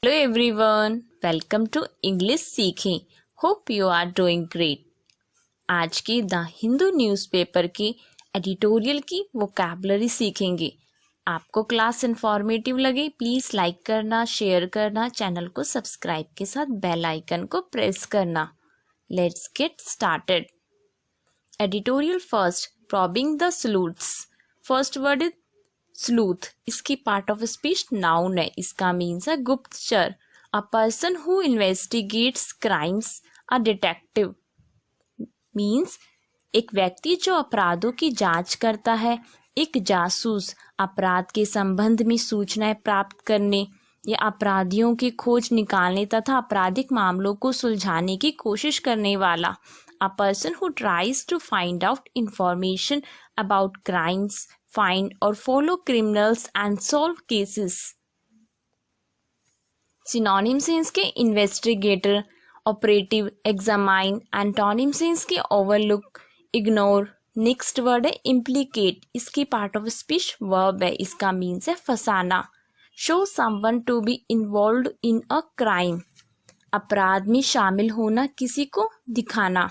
Hello everyone, welcome to English सीखें। Hope you are doing great. आज के the Hindu newspaper के editorial की वोकैबुलरी सीखेंगे। आपको क्लास इन्फॉर्मेटिव लगे प्लीज़ लाइक करना, शेयर करना, चैनल को सब्सक्राइब के साथ बेल आइकन को प्रेस करना। Let's get started. Editorial first, probing the sleuths. First word is sleuth. इसकी पार्ट ऑफ स्पीच नाउन है। इसका मीन्स है गुप्तचर, अ person who investigates crimes, a detective. Means एक व्यक्ति जो अपराधों की जांच करता है। एक जासूस, अपराध के संबंध में सूचनाएं प्राप्त करने या अपराधियों की खोज निकालने तथा आपराधिक मामलों को सुलझाने की कोशिश करने वाला। A person who tries to find out information about crimes, find or follow criminals and solve cases. Synonyms हैं इसके investigator, operative, examine, antonym हैं इसके overlook, ignore. नेक्स्ट वर्ड है implicate. इसकी पार्ट ऑफ स्पीच वर्ब है। इसका means है फंसाना। show someone to be involved in a crime. अपराध में शामिल होना, किसी को दिखाना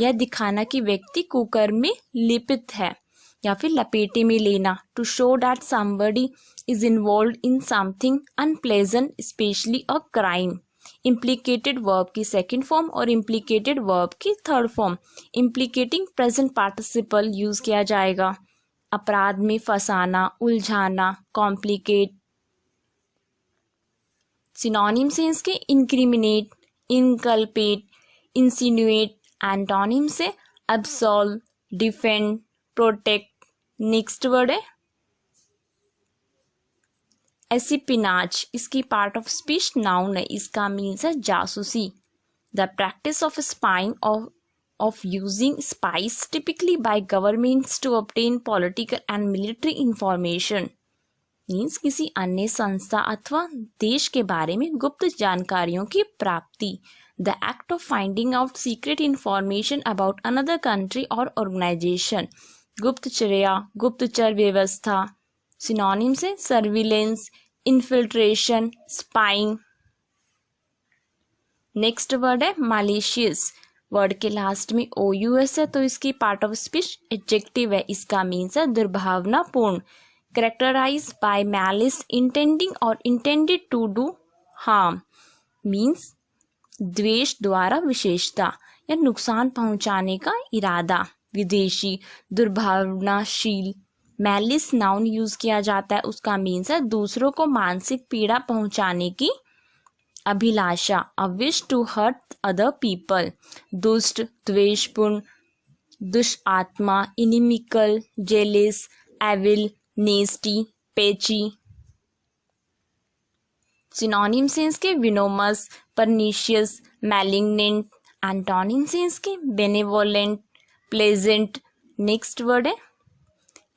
या दिखाना कि व्यक्ति कुकर्म में लिप्त है या फिर लपेटे में लेना। To show that somebody is involve in something unpleasant, specially a crime. Implicated verb की सेकेंड फॉर्म और इम्प्लीकेटेड वर्ब की third form. Implicating present participle use किया जाएगा। अपराध में फंसाना, उलझाना, कॉम्प्लिकेट। सिनोनिम्स हैं इसके इंक्रिमिनेट, इनकल्पेट, इंसिनुएट। एंटोनिम से absolve, defend, protect. Next word है एस्पिनाज। इसकी पार्ट ऑफ स्पीच नाउन है। इसका मीन्स है जासूसी। The practice of spying of using spies typically by governments to obtain political and military information. Means किसी अन्य संस्था अथवा देश के बारे में गुप्त जानकारियों की प्राप्ति। The act of finding out secret information about another country और ऑर्गेनाइजेशन। गुप्तचर्या, गुप्तचर व्यवस्था। सिनोनिम से surveillance, infiltration, spying. Next word है मालिशियस। वर्ड के लास्ट में OUS है तो इसकी पार्ट ऑफ स्पीच एडजेक्टिव है। इसका मीन्स है दुर्भावनापूर्ण। कैरेक्टराइज्ड बाय मैलिस, इंटेंडिंग और intended to do harm. Means द्वेष द्वारा विशेषता या नुकसान पहुंचाने का इरादा। विदेशी, दुर्भावनाशील। मैलिस नाउन यूज किया जाता है। उसका मीन्स है दूसरों को मानसिक पीड़ा पहुंचाने की अभिलाषा, a wish to hurt other people. दुष्ट, द्वेषपूर्ण, दुष्आत्मा, इनिमिकल, जेलिस, एविल, नेस्टी, पेची। सिनोनिम्स हैं इसके विनोमस, परनिशियस, मैलिग्नेंट। एंटोनिम्स हैं इसके बेनेवोलेंट, प्लेजेंट। नेक्स्ट वर्ड है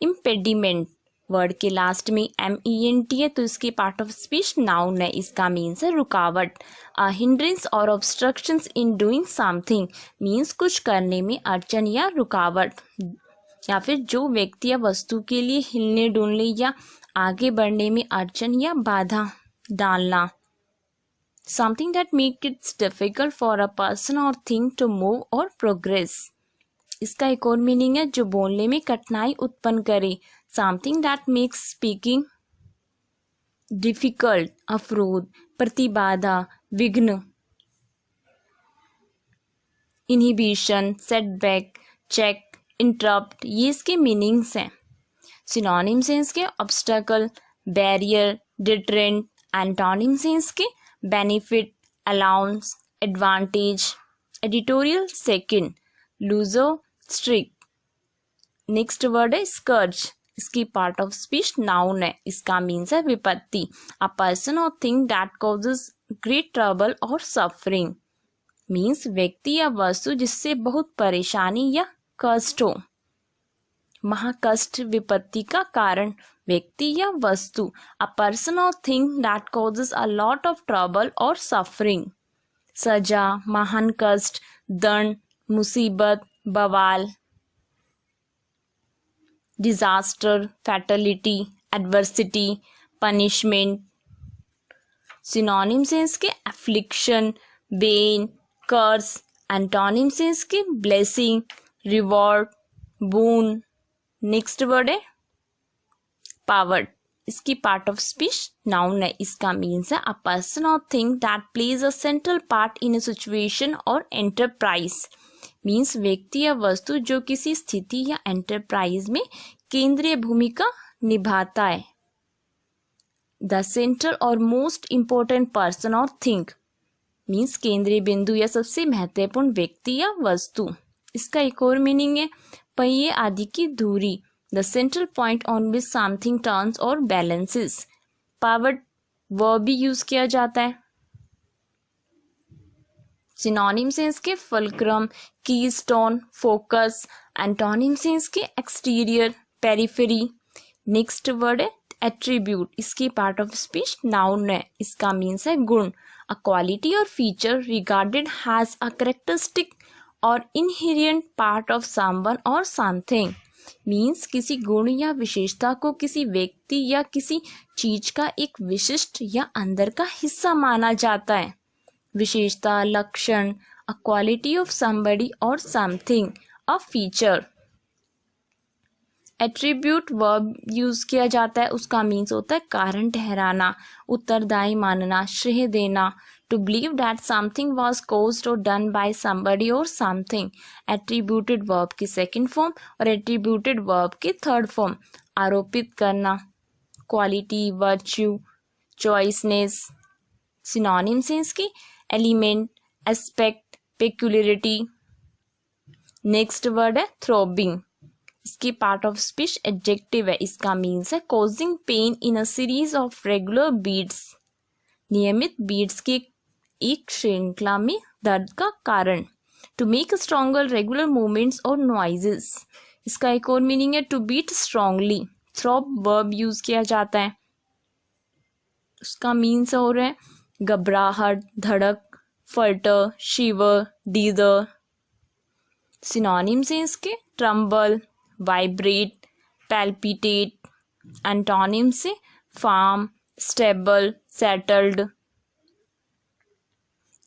इम्पेडिमेंट। वर्ड के लास्ट में MENT है तो इसकी पार्ट ऑफ स्पीच नाउन है। इसका मीन्स है रुकावट। अ हिंड्रेंस और obstructions in doing something. Means कुछ करने में अड़चन या रुकावट, या फिर जो व्यक्ति या वस्तु के लिए हिलने डुलने या आगे बढ़ने में अड़चन या बाधा डालना। Something that make it's difficult for a person और थिंग टू मूव और प्रोग्रेस। इसका एक और मीनिंग है जो बोलने में कठिनाई उत्पन्न करे। Something that makes speaking difficult, अवरोध, प्रतिबाधा, विघ्न। इनहिबिशन, सेटबैक, चेक, इंटरप्ट, ये इसके मीनिंग्स हैं। सिनोनिम्स हैं इसके ऑब्स्टेकल, बैरियर, डिटरेंट। एंटोनिम्स हैं इसके benefit, allowance, advantage. Editorial second, loser, strict. Next word है स्कर्ज। इसकी पार्ट ऑफ स्पीच नाउन है। इसका मीन्स है विपत्ति, अ पर्सन और thing that causes great trouble और सफरिंग। मीन्स व्यक्ति या वस्तु जिससे बहुत परेशानी या कष्ट हो। महाकष्ट, विपत्ति का कारण व्यक्ति या वस्तु। अ पर्सन और thing that causes a lot of trouble और सफरिंग। सजा, महान कष्ट, दंड, मुसीबत, बवाल। Disaster, fatality, adversity, punishment. Synonym से इसके एफ्लिक्शन, बेन, कर्स। एंटोनिम से इसके ब्लेसिंग, रिवॉर्ड, बून। नेक्स्ट वर्ड है पावर्ड, इसकी पार्ट ऑफ स्पीच नाउन है, इसका मीन्स है अ पर्सन और thing that plays a central part in a situation और एंटरप्राइज। मीन्स व्यक्ति या वस्तु जो किसी स्थिति या एंटरप्राइज में केंद्रीय भूमिका निभाता है। द सेंट्रल और मोस्ट इम्पोर्टेंट पर्सन और थिंग मीन्स केंद्रीय बिंदु या सबसे महत्वपूर्ण व्यक्ति या वस्तु। इसका एक और मीनिंग है पहिए आदि की धुरी, the central point on which something turns और बैलेंसेस। पावर्ड वर्ब भी यूज किया जाता है। सिनोनिम से इसके फुलक्रम, कीस्टोन, फोकस। एंटोनिम से इसके एक्सटीरियर, पेरिफेरी। नेक्स्ट वर्ड है एट्रीब्यूट, इसकी पार्ट ऑफ स्पीच नाउन है, इसका मीन्स है गुण। अ क्वालिटी और feature regarded has a characteristic और इनहेरिएंट पार्ट ऑफ समवन और समथिंग। मीन्स किसी गुण या विशेषता को किसी व्यक्ति या किसी चीज का एक विशिष्ट या अंदर का हिस्सा माना जाता है। विशेषता, लक्षण, अ क्वालिटी ऑफ समबडी और something, a feature. Attribute verb use किया जाता है, उसका मीन्स होता है कारण ठहराना, उत्तरदायी मानना, श्रेय देना। To believe that something was caused और डन बाय समबडी और समथिंग। एट्रीब्यूटेड वर्ब की सेकंड फॉर्म और एट्रीब्यूटेड वर्ब की थर्ड फॉर्म। आरोपित करना, क्वालिटी, वर्च्यू, चॉइसनेस। सिनोनिम से इसकी element, aspect, peculiarity. Next word है थ्रोबिंग, इसकी पार्ट ऑफ स्पीच एडजेक्टिव है, इसका मीन्स है causing pain in a series of regular beats. नियमित बीट्स की एक श्रृंखला में दर्द का कारण। To make stronger regular movements और नॉइजेस, इसका एक और मीनिंग है to beat strongly. Throb verb use किया जाता है, उसका मीन्स हो रहा है घबराहट, धड़क, फल्टर, शिवर, डीजर। सिनोनिम से इसके ट्रम्बल, वाइब्रेट, पैल्पिटेट। एंटोनिम से firm, stable, settled.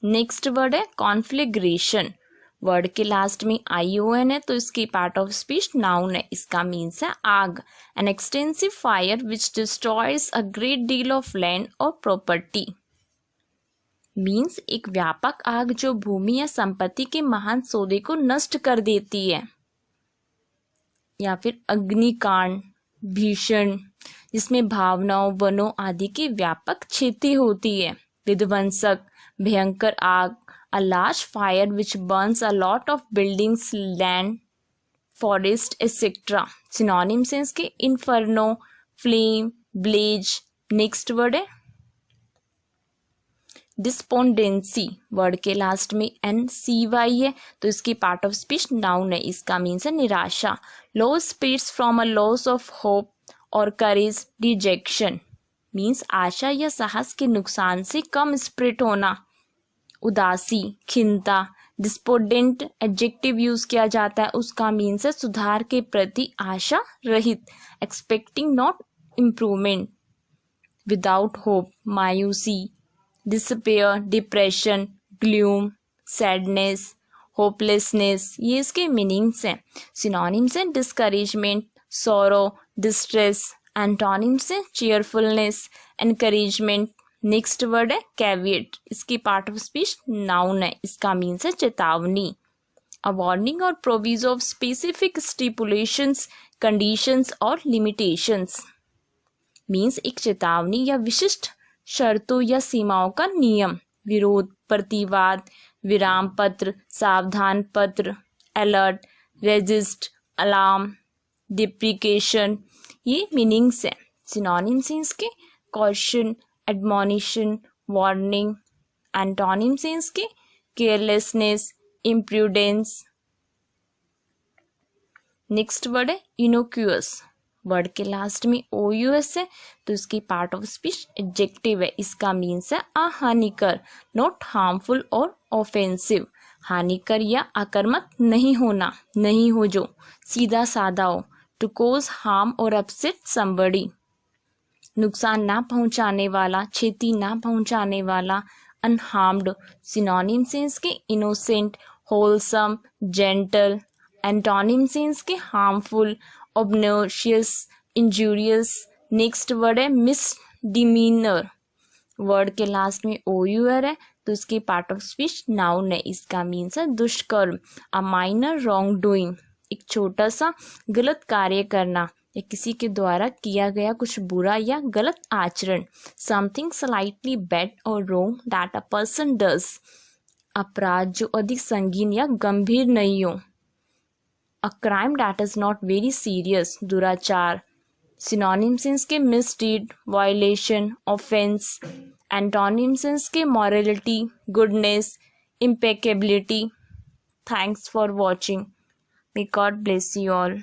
Next word है कॉन्फ्लिग्रेशन, वर्ड के लास्ट में ION है तो इसकी पार्ट ऑफ स्पीच नाउन है, इसका मीन्स है आग। An extensive fire which destroys a great deal of land और प्रॉपर्टी। मीन्स एक व्यापक आग जो भूमि या संपत्ति के महान सौदे को नष्ट कर देती है। या फिर अग्निकांड, भीषण, जिसमें भावनाओं, वनों आदि की व्यापक क्षति होती है। विध्वंसक, भयंकर आग, a large fire which burns a lot of buildings, land, forest etcetera. Synonym से इसके inferno, flame, blaze. Next word है डिस्पोंडेंसी, वर्ड के लास्ट में NCY है तो इसकी पार्ट ऑफ स्पीच नाउन है, इसका मीन्स है निराशा। Low spirits from a loss of hope और करेज, डिजेक्शन। मीन्स आशा या साहस के नुकसान से कम स्पिरिट होना। उदासी, खिन्नता। डिस्पोडेंट एडजेक्टिव यूज किया जाता है, उसका मीन्स है सुधार के प्रति आशा रहित, expecting not improvement. Without hope, मायूसी। Despair, depression, gloom, sadness, hopelessness, ये इसके मीनिंग्स हैं। सिनोनिम्स हैं डिस्करेजमेंट, सॉरो, डिस्ट्रेस। एंटोनिम से चीयरफुलनेस, एनकरेजमेंट। नेक्स्ट वर्ड है कैविएट, इसकी पार्ट ऑफ स्पीच नाउन है, इसका मीन्स है चेतावनी। अ वार्निंग और proviso of specific stipulations, conditions और लिमिटेशंस। मीन्स एक चेतावनी या विशिष्ट शर्तों या सीमाओं का नियम। विरोध, प्रतिवाद, विराम पत्र, सावधान पत्र, अलर्ट, रेजिस्ट, अलार्म, डिप्रिकेशन, ये मीनिंग्स हैं। सिनोनिम से इसके कॉशन, एडमोनिशन, वार्निंग। एंटोनिम से इसके केयरलेसनेस, इम्प्रूडेंस। नेक्स्ट वर्ड है इनोक्यूअस, वर्ड के लास्ट में OUS है तो इसकी पार्ट ऑफ स्पीच एडजेक्टिव है, इसका मीन्स है अहानिकर, नॉट हार्मफुल और ऑफेंसिव। हानिकर या आक्रामक नहीं होना, नहीं हो जो, सीधा साधा हो। टू कोज हार्म और अपसेट समबडी। नुकसान ना पहुंचाने वाला, क्षति ना पहुंचाने वाला। अनहार्म्ड सिनोनिम से इसके इनोसेंट, होलसम, जेंटल। एंटोनिम से इसके हार्मफुल, ऑब्नोशियस, इंजूरियस। नेक्स्ट वर्ड है मिसडिमीनर। वर्ड के लास्ट में ओ यू आर है तो इसके पार्ट ऑफ स्पीच नाउन है। इसका मीन्स है दुष्कर्म। अ माइनर रॉन्ग डूइंग, एक छोटा सा गलत कार्य करना या किसी के द्वारा किया गया कुछ बुरा या गलत आचरण। समथिंग स्लाइटली बैड और रोंग दैट अ पर्सन डज, अपराध जो अधिक संगीन या गंभीर नहीं हो। A crime that is not very serious, दुराचार। सिनोनिम सेंस के मिसडीड, वायलेशन, ऑफेंस। एंटोनिम सेंस के morality, goodness, impeccability. Thanks for watching. May God bless you all.